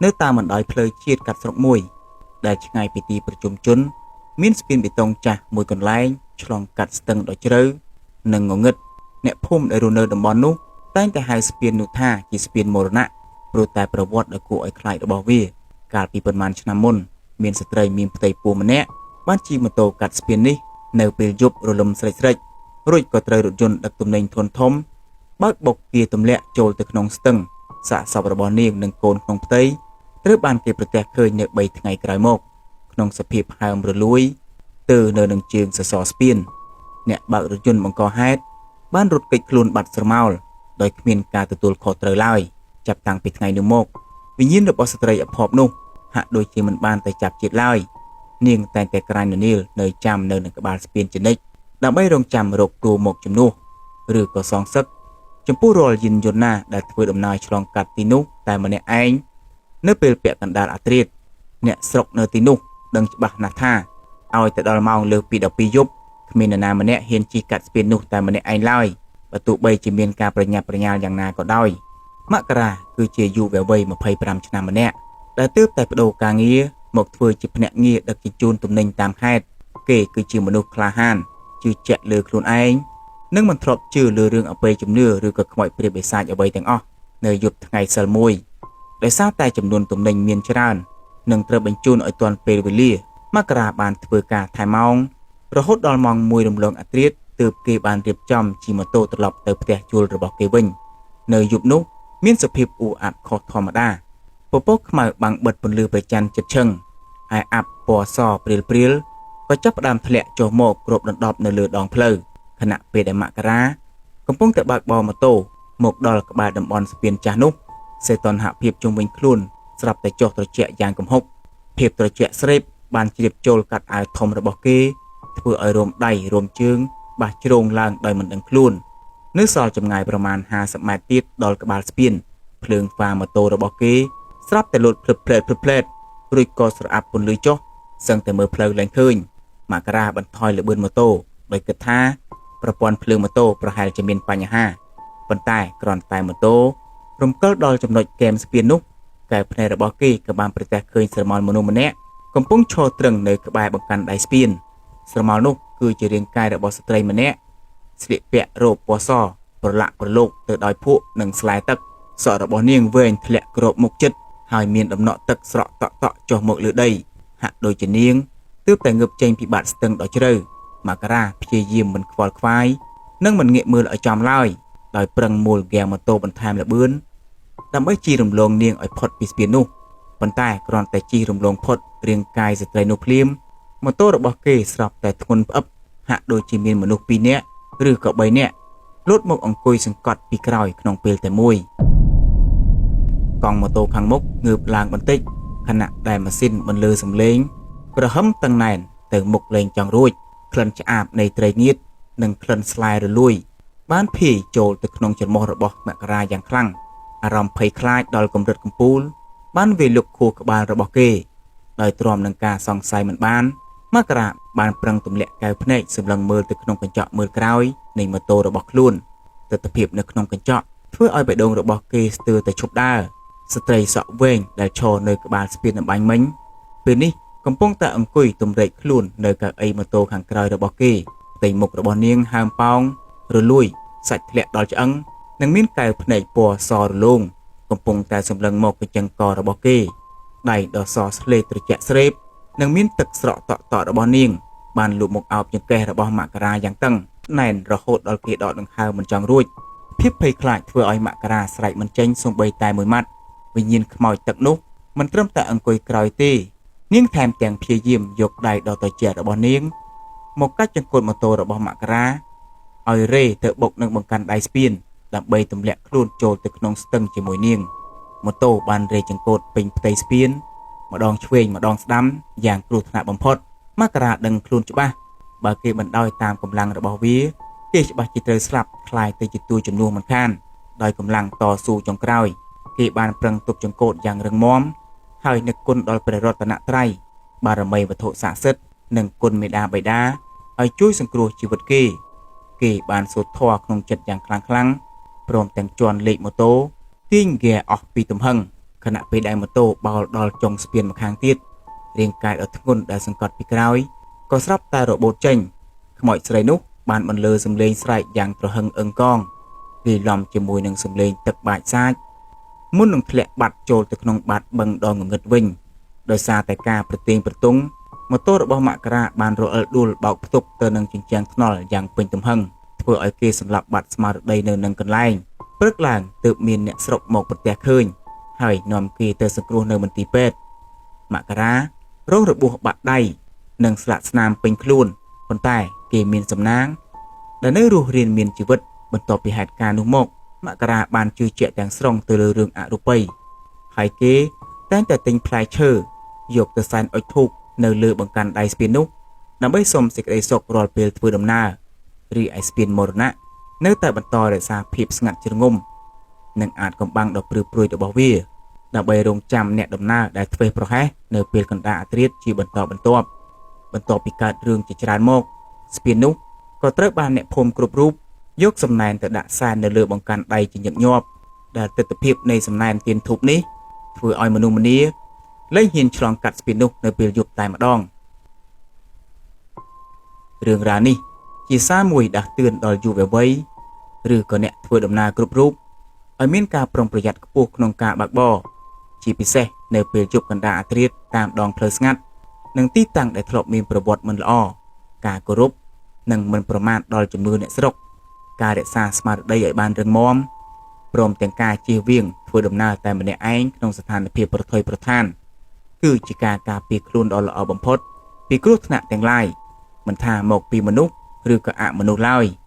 នៅតាមបណ្ដោយផ្លូវជាតិកាត់ស្រុកមួយដែលឆ្ងាយពីទីប្រជុំជនមានស្ពានបេតុងចាស់មួយកន្លែងឆ្លងកាត់ស្ទឹងដ៏ជ្រៅនិងងងឹតអ្នកភូមិដែលរស់នៅតំបន់នោះតែងតែហៅស្ពាននោះថាជាស្ពានមរណៈព្រោះតែប្រវត្តិដ៏គួរឲ្យខ្លាចរបស់វាកាលពីប៉ុន្មានឆ្នាំមុនមានស្ត្រីមានផ្ទៃពោះម្នាក់បានជិះម៉ូតូកាត់ស្ពាននេះនៅពេលយប់រលឹមស្រិចៗរួចក៏ត្រូវរថយន្តដឹកទំនិញធុនធំបើកបុកគៀទម្លាក់ចូលទៅក្នុងស្ទឹងសាកសពរបស់នាងនិងកូនក្នុងផ្ទៃត្រូវបានគេប្រទះឃើញនៅ3ថ្ងៃក្រោយមកក្នុងសភាពហើមរលួយទៅនៅនឹងជើងសសរស្ពានអ្នកបើករថយន្តបង្កហេតុបានរត់គេចខ្លួនបាត់ស្រមោលដោយគ្មានការទទួលខុសត្រូវឡើយចាប់តាំងពីថ្ងៃនោះមកវិញ្ញាណរបស់ស្ត្រីអភ័ព្វនោះហាក់ដូចជាមិនបានទៅចាប់ជាតិឡើយនាងតែងតែក្រាញននាលនៅចាំនៅនឹងក្បាលស្ពានជានិច្ចដើម្បីរងចាំរកគូមកជំនួសឬក៏សងសឹកចំពោះរាល់យានយន្តណាដែលធ្វើដំណើរឆ្លងកាត់ទីនោះតែម្នាក់ឯងនៅពេលពាក់កណ្ដាលអាធ្រាត្រអ្នកស្រុកនៅទីនោះដឹងច្បាស់ណាស់ថាឲ្យទៅដល់ម៉ោងលើសពី12យប់គ្មាននរណាម្នាក់ហ៊ានជិះកាត់ស្ពាននោះតែម្នាក់ឯងឡើយបើទោះបីជាមានការប្រញាប់ប្រញាល់យ៉ាងណាក៏ដោយមករាគឺជាយុវវ័យ25ឆ្នាំម្នាក់ដែលទើបតែបដូរការងារមកធ្វើជាភ្នាក់ងារដឹកជញ្ជូនទំនិញតាមខេត្តគេគឺជាមនុស្សក្លាហានជឿជាក់លើខ្លួនឯងនិងមិនធ្លាប់ជឿលើរឿងអបិយជំនឿឬក៏ខ្មោចព្រាយបិសាចអ្វីទាំងអស់នៅយប់ថ្ងៃសិលមួយដោយសារតែចំនួនទំនិញមានច្រើននិងត្រូវបញ្ជូនឲ្យទាន់ពេលវេលាមករាបានធ្វើការថែម៉ោងរហូតដល់ម៉ោង1រំលងអាធ្រាត្រទើបគេបានរៀបចំជិះម៉ូតូត្រឡប់ទៅផ្ទះជួលរបស់គេវិញនៅយប់នោះមានសភាពអ៊ូអាប់ខុសធម្មតាពពកខ្មៅបាំងបិទពន្លឺព្រះច័ន្ទជិតឈឹងហើយអាប់ពណ៌សព្រាលព្រាលក៏ចាប់ផ្ដើមធ្លាក់ចុះមកគ្របដណ្ដប់នៅលើដងផ្លូវខណៈពេលដែលមករាកំពុងតែបើកបរម៉ូតូមកដល់ក្បែរតំបន់ស្ពានចាស់នោះសេតុណ្ហភាពជុំវិញខ្លួនស្រាប់តែចុះត្រជាក់យ៉ាងគំហុកភាពត្រជាក់ស្រេបបានជ្រាបចូលកាត់អាវធំរបស់គេធ្វើឲ្យរោមដៃរោមជើងបាសជ្រងឡើងដោយមិនដឹងខ្លួននៅសល់ចម្ងាយប្រមាណ50ម៉ែត្រទៀតដល់ក្បាលស្ពានភ្លើងហ្វាម៉ូតូរបស់គេស្រាប់តែលោតភ្លឹបភ្លែតរួចក៏ស្រអាប់ពន្លឺចុះសឹងតែមើលផ្លូវឡើងឃើញមករាបន្ថយល្បឿនម៉ូតូដោយគិតថាប្រព័ន្ធភ្លើងម៉ូតូប្រហែលជាមានបញ្ហាប៉ុន្តែគ្រាន់តែម៉ូតូរំកិលដល់ចំណុចគែមស្ពាននោះកែវភ្នែករបស់គេក៏បានប្រទះឃើញស្រមោលមនុស្សម្នាក់កំពុងឈរត្រឹងនៅក្បែរបង្កាន់ដៃស្ពានស្រមោលនោះគឺជារាងកាយរបស់ស្ត្រីម្នាក់ស្លៀកពាក់រ៉ូបពណ៌សប្រឡាក់ប្រឡូកទៅដោយភក់និងស្លែទឹកសក់របស់នាងវែងធ្លាក់គ្របមុខជិតហើយមានដំណក់ទឹកស្រក់តក់ចុះមកលើដីហាក់ដូចជានាងទើបតែងើបចេញពីបាតស្ទឹងដ៏ជ្រៅមករាព្យាយាមមិនខ្វល់ខ្វាយនិងមិនងាកមើលឲ្យចំឡើយដោយប្រឹងមូលហ្គេម៉ូតូបន្ថែមល្បឿនដើម្បីជិះរំលងនាងឲ្យផុតពីស្ពាននោះប៉ុន្តែគ្រាន់តែជិះរំលងផុតរាងកាយស្ត្រីនោះភ្លាមម៉ូតូរបស់គេស្រាប់តែធ្ងន់ផ្អឹបហាក់ដូចជាមានមនុស្ស2នាក់ឬក៏3នាក់លោតមកអង្គុយសង្កត់ពីក្រោយក្នុងពេលតែមួយកង់ម៉ូតូខាងមុខងើបឡើងបន្តិចខណៈដែលម៉ាស៊ីនបន្លឺសំឡេងក្រហមតឹងណែនទៅមុខលេងចង់រួចក្លិនឆ្អាបនៃត្រីងៀតនិងក្លិនស្លែរលួយបានភាយចូលទៅក្នុងច្រមុះរបស់មករាយ៉ាងខ្លាំងអារម្មណ៍ភ័យខ្លាចដល់កម្រិតកំពូលបានវាយលុកខួរក្បាលរបស់គេដោយទ្រាំនឹងការសង្ស័យមិនបានមករាបានប្រឹងទម្លាក់កែវភ្នែកសម្លឹងមើលទៅក្នុងកញ្ចក់មើលក្រោយនៃម៉ូតូរបស់ខ្លួនទស្សនវិជ្ជានៅក្នុងកញ្ចក់ធ្វើឲ្យបេះដូងរបស់គេស្ទើរតែឈប់ដើរស្ត្រីសក់វែងដែលឈរនៅក្បាលស្ពានអំបញ្ញមិញពេលនេះកំពុងតែអង្គុយទម្រែកខ្លួននៅកៅអីម៉ូតូខាងក្រោយរបស់គេផ្ទៃមុខរបស់នាងហើមប៉ោងរលួយសាច់ធ្លាក់ដល់ឆ្អឹងនិងមានកែវភ្នែកពណ៌សរលោងកំពុងតែសម្លឹងមកកញ្ចឹងករបស់គេដៃដ៏សស្លេកត្រជាក់ស្រេបនិងមានទឹកស្រក់តក់របស់នាងបានលូកមកអោបចង្កេះរបស់មករាយ៉ាងតឹងណែនរហូតដល់គេដកដង្ហើមមិនចង់រួចភាពភ័យខ្លាចធ្វើឲ្យមករាស្រែកមិនចេញសូម្បីតែមួយម៉ាត់វិញ្ញាណខ្មោចទឹកនោះមិនត្រឹមតែអង្គុយក្រោយទេនាងថែមទាំងព្យាយាមយកដៃដ៏ត្រជាក់របស់នាងមកកាច់ចង្កូតម៉ូតូរបស់មករាឲ្យរេទៅបុកនឹងបង្កាន់ដៃស្ពានដើម្បីទម្លាក់ខ្លួនចូលទៅក្នុងស្ទឹងជាមួយនាងម៉ូតូបានរេចង្កូតពេញផ្ទៃស្ពានម្ដងឆ្វេងម្ដងស្ដាំយ៉ាងគ្រោះថ្នាក់បំផុតមករាដឹងខ្លួនច្បាស់បើគេបណ្ដោយតាមកម្លាំងរបស់វាគេច្បាស់ជាត្រូវស្លាប់คล้ายទៅជាទួជំនួសមិនខានដោយកម្លាំងតស៊ូចុងក្រោយគេបានប្រឹងទប់ចង្កូតយ៉ាងរឹងមាំហើយនឹកគុណដល់ព្រះរតនត្រ័យបារមីវត្ថុស័ក្តិសិទ្ធិនិងគុណមេដាបិតាឲ្យជួយសង្គ្រោះជីវិតគេបានសូត្រធម៌ក្នុងចិត្តយ៉ាងខ្លាំងព្រមទាំងជន់លេខម៉ូតូទាញហ្គាអស់ពីទំហឹង ខណៈពេលដែលម៉ូតូបោលដល់ចុងស្ពានម្ខាងទៀតរាងកាយដ៏ធ្ងន់ដែលសង្កត់ពីក្រោយក៏ស្រាប់តែរបូតចេញខ្មោចស្រីនោះបានបន្លឺសំឡេងស្រែកយ៉ាងទ្រហឹងអឹងកងលាយឡំជាមួយនឹងសំឡេងទឹកបាចសាចមុននឹងធ្លាក់បាត់ចូលទៅក្នុងបាតបឹងដ៏ងងឹតវិញដោយសារតែការប្រទៀងប្រទង់ម៉ូតូរបស់មករាបានរអិលដួលបោកផ្ទុកទៅនឹងជញ្ជាំងថ្នល់យ៉ាងពេញទំហឹងធ្វើឲ្យគេសម្លាប់បាត់ស្មារតីនៅនឹងកន្លែងព្រឹកឡើងទើបមានអ្នកស្រុកមកប្រទះឃើញហើយនាំគេទៅសង្គ្រោះនៅមន្ទីរពេទ្យមករារងរបួសបាក់ដៃនិងស្លាកស្នាមពេញខ្លួនប៉ុន្តែគេមានសំណាងដែលនៅរស់រានមានជីវិតបន្ទាប់ពីហេតុការណ៍នោះមកមករាបានជឿជាក់ទាំងស្រុងទៅលើរឿងអរូបីហើយគេតែងតែទិញផ្លែឈើយកទៅសែនអុជធូបនៅលើបង្កាន់ដៃស្ពាននោះដើម្បីសុំសេចក្តីសុខរាល់ពេលធ្វើដំណើររីឯស្ពានមរណៈនៅតែបន្តរក្សាភាពស្ងាត់ជ្រងំនិងអាចកំបាំងដ៏ព្រឺព្រួយរបស់វាដើម្បីរងចាំអ្នកដំណើរដែលធ្វេសប្រហែសនៅពេលកណ្ដាលអធ្រាត្រជាបន្តបន្ទាប់ពីកើតរឿងជាច្រើនមកស្ពាននោះក៏ត្រូវបានអ្នកភូមិគ្រប់រូបយកសំណែនទៅដាក់សែននៅលើបង្កាន់ដៃជាញឹកញាប់ដែលទិដ្ឋភាពនៃសំណែនទៀនធូបនេះធ្វើឲ្យមនុស្សម្នាលែងហ៊ានឆ្លងកាត់ស្ពាននោះនៅពេលយប់តែម្ដងរឿងរ៉ាវនេះជាសារមួយដាស់តឿនដល់យុវវ័យឬក៏អ្នកធ្វើដំណើរគ្រប់រូបឲ្យមានការប្រុងប្រយ័ត្នខ្ពស់ក្នុងការបើកបរជាពិសេសនៅពេលយប់កណ្ដាលអធ្រាត្រតាមដងផ្លូវស្ងាត់និងទីតាំងដែលធ្លាប់មានប្រវត្តិមិនល្អការគោរពនិងមិនប្រមាថដល់ជំនឿអ្នកស្រុកការរក្សាស្មារតីឲ្យបានរឹងមាំព្រមទាំងការជៀសវាងធ្វើដំណើរតែម្នាក់ឯងក្នុងស្ថានភាពប្រថុយប្រថានគឺជាការការពារខ្លួនដ៏ល្អបំផុតពីគ្រោះថ្នាក់ទាំងឡាយមិនថាមកពីមនុស្សឬក៏អមនុស្សឡើយ។